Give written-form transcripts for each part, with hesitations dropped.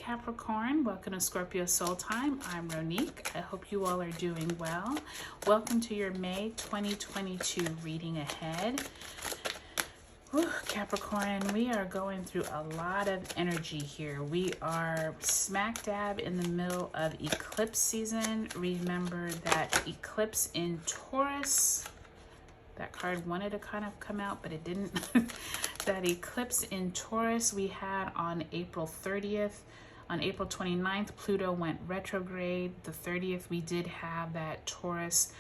Capricorn. Welcome to Scorpio Soul Time. I'm Ronique. I hope you all are doing well. Welcome to your May 2022 reading ahead. Whew, Capricorn, we are going through a lot of energy here. We are smack dab in the middle of eclipse season. Remember that eclipse in Taurus, that card wanted to kind of come out, but it didn't. That eclipse in Taurus we had on April 30th. On April 29th, Pluto went retrograde. The 30th, we did have that Taurus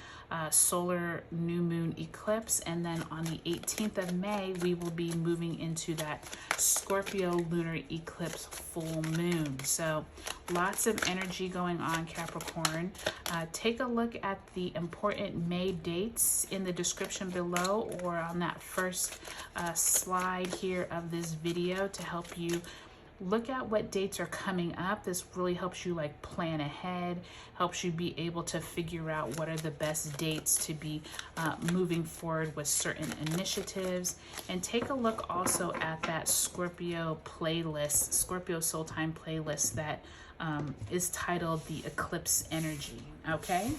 solar new moon eclipse. And then on the 18th of May, we will be moving into that Scorpio lunar eclipse full moon. So lots of energy going on, Capricorn. Take a look at the important May dates in the description below or on that first slide here of this video to help you look at what dates are coming up. This really helps you like plan ahead, helps you be able to figure out what are the best dates to be moving forward with certain initiatives. And take a look also at that Scorpio playlist, Scorpio Soul Time playlist that is titled The Eclipse Energy, okay?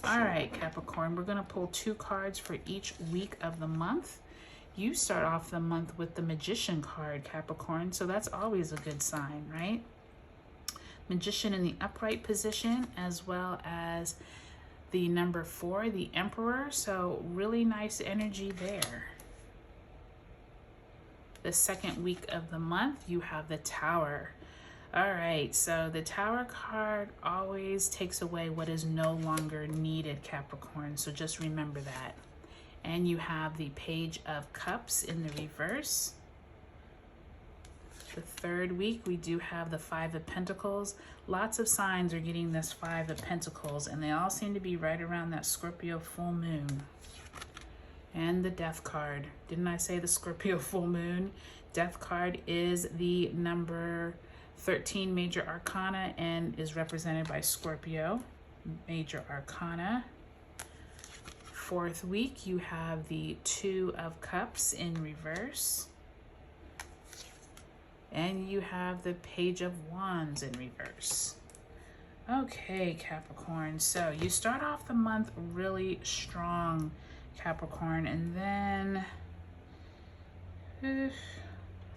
All right, Capricorn, we're gonna pull 2 cards for each week of the month. You start off the month with the Magician card, Capricorn, so that's always a good sign, right? Magician in the upright position, as well as the number 4, the Emperor, so really nice energy there. The second week of the month, you have the Tower. All right, so the Tower card always takes away what is no longer needed, Capricorn, so just remember that. And you have the Page of Cups in the reverse. The third week, we do have the 5 of Pentacles. Lots of signs are getting this 5 of Pentacles, and they all seem to be right around that Scorpio full moon. And the Death card. Didn't I say the Scorpio full moon? Death card is the number 13 major arcana and is represented by Scorpio. Major arcana. Fourth week, you have the 2 of Cups in reverse. And you have the Page of Wands in reverse. Okay, Capricorn, so you start off the month really strong, Capricorn, and then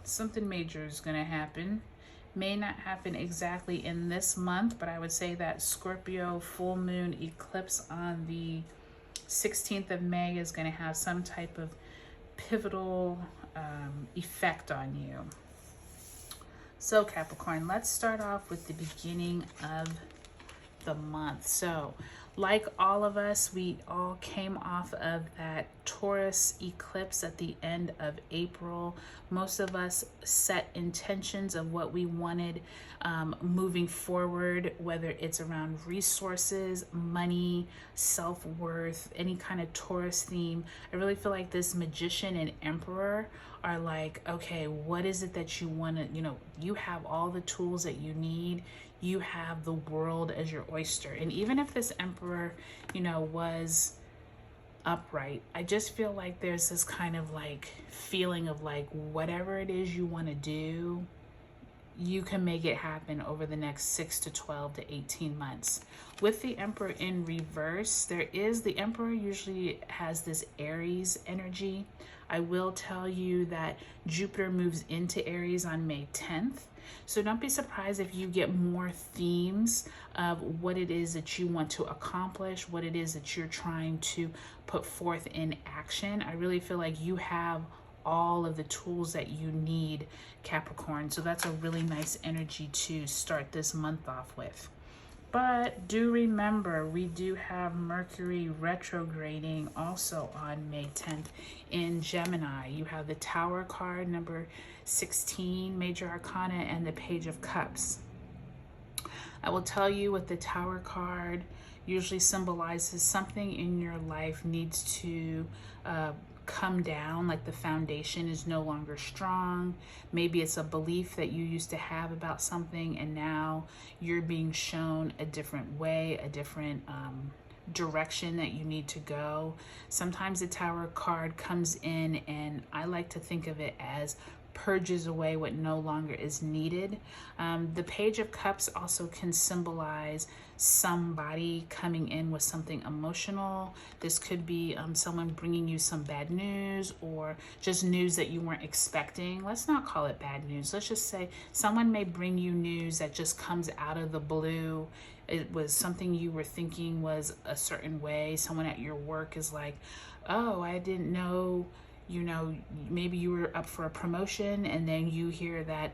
something major is gonna happen. May not happen exactly in this month, but I would say that Scorpio full moon eclipse on the 16th of May is going to have some type of pivotal effect on you. So Capricorn, let's start off with the beginning of the month. So like all of us, we all came off of that Taurus eclipse at the end of April. Most of us set intentions of what we wanted moving forward, whether it's around resources, money, self-worth, any kind of Taurus theme. I really feel like this Magician and Emperor are like, okay, what is it that you want to, you have all the tools that you need. You have the world as your oyster. And even if this Emperor, was upright, I just feel like there's this kind of like feeling of like whatever it is you want to do, you can make it happen over the next 6 to 12 to 18 months. With the Emperor in reverse, the Emperor usually has this Aries energy. I will tell you that Jupiter moves into Aries on May 10th. So don't be surprised if you get more themes of what it is that you want to accomplish, what it is that you're trying to put forth in action. I really feel like you have all of the tools that you need, Capricorn. So that's a really nice energy to start this month off with. But do remember, we do have Mercury retrograding also on May 10th in Gemini. You have the Tower card, number 16, major arcana, and the Page of Cups. I will tell you with the Tower card, usually symbolizes something in your life needs to come down, like the foundation is no longer strong. Maybe it's a belief that you used to have about something and now you're being shown a different way, a different direction that you need to go. Sometimes the Tower card comes in and I like to think of it as purges away what no longer is needed. The Page of Cups also can symbolize somebody coming in with something emotional. This could be someone bringing you some bad news, or just news that you weren't expecting. Let's not call it bad news. Let's just say someone may bring you news that just comes out of the blue. It was something you were thinking was a certain way. Someone at your work is like, oh, I didn't know, you know, maybe you were up for a promotion, and then you hear that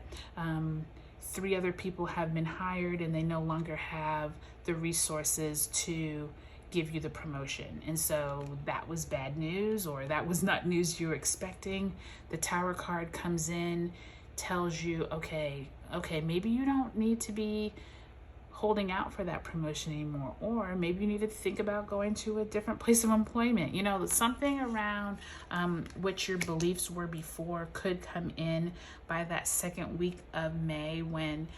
3 other people have been hired and they no longer have the resources to give you the promotion. And so that was bad news, or that was not news you were expecting. The Tower card comes in, tells you, okay, maybe you don't need to be holding out for that promotion anymore, or maybe you need to think about going to a different place of employment. You know, something around what your beliefs were before could come in by that second week of May, when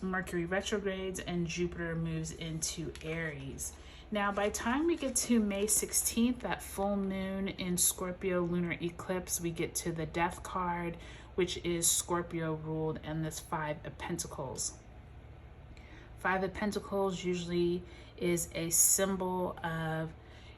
Mercury retrogrades and Jupiter moves into Aries. Now, by the time we get to May 16th, that full moon in Scorpio lunar eclipse, we get to the Death card, which is Scorpio ruled, and this 5 of Pentacles. 5 of Pentacles usually is a symbol of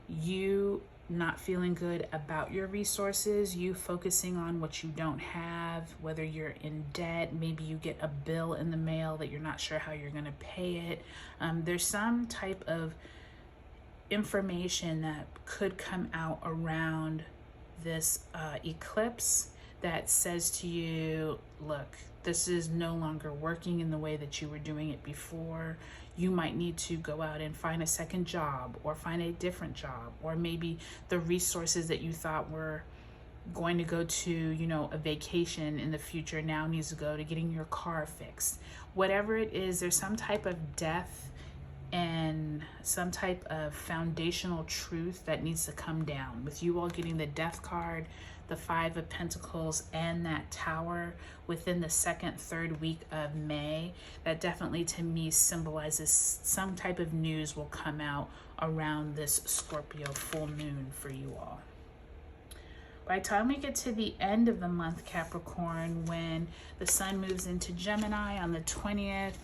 you not feeling good about your resources, you focusing on what you don't have, whether you're in debt, maybe you get a bill in the mail that you're not sure how you're going to pay it. There's some type of information that could come out around this eclipse that says to you, look, this is no longer working in the way that you were doing it before. You might need to go out and find a second job, or find a different job, or maybe the resources that you thought were going to go to, you know, a vacation in the future now needs to go to getting your car fixed. Whatever it is, there's some type of death and some type of foundational truth that needs to come down. With you all getting the Death card, the 5 of Pentacles, and that Tower within the 2nd, 3rd week of May, that definitely to me symbolizes some type of news will come out around this Scorpio full moon for you all. By the time we get to the end of the month, Capricorn, when the Sun moves into Gemini on the 20th,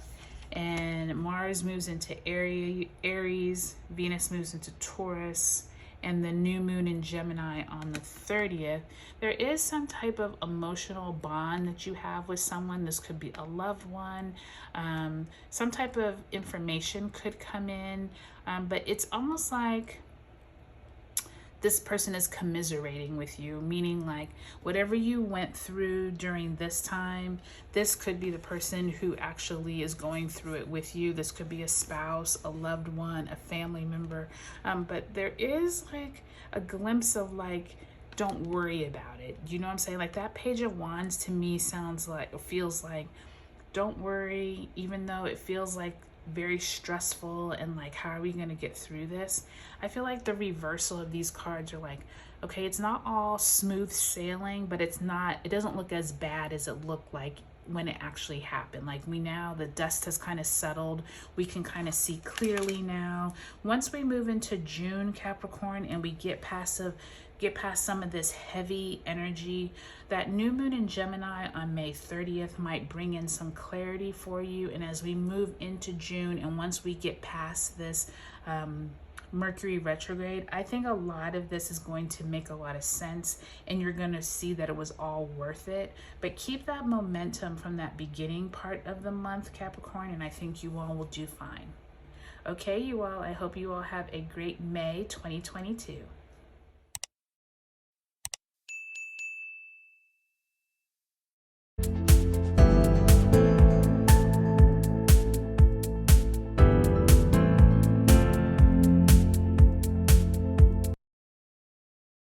and Mars moves into Aries, Venus moves into Taurus, and the new moon in Gemini on the 30th, there is some type of emotional bond that you have with someone. This could be a loved one. Some type of information could come in, but it's almost like this person is commiserating with you, meaning like whatever you went through during this time, this could be the person who actually is going through it with you. This could be a spouse, a loved one, a family member. But there is like a glimpse of like, don't worry about it. You know what I'm saying? Like that Page of Wands to me sounds like, or feels like, don't worry, even though it feels like very stressful and like, how are we going to get through this? I feel like the reversal of these cards are like, okay, it's not all smooth sailing, but it doesn't look as bad as it looked like when it actually happened. Like the dust has kind of settled. We can kind of see clearly now. Once we move into June, Capricorn, and we get past some of this heavy energy, that new moon in Gemini on May 30th might bring in some clarity for you. And as we move into June, and once we get past this Mercury retrograde, I think a lot of this is going to make a lot of sense, and you're going to see that it was all worth it. But keep that momentum from that beginning part of the month, Capricorn, and I think you all will do fine. Okay, you all, I hope you all have a great May 2022.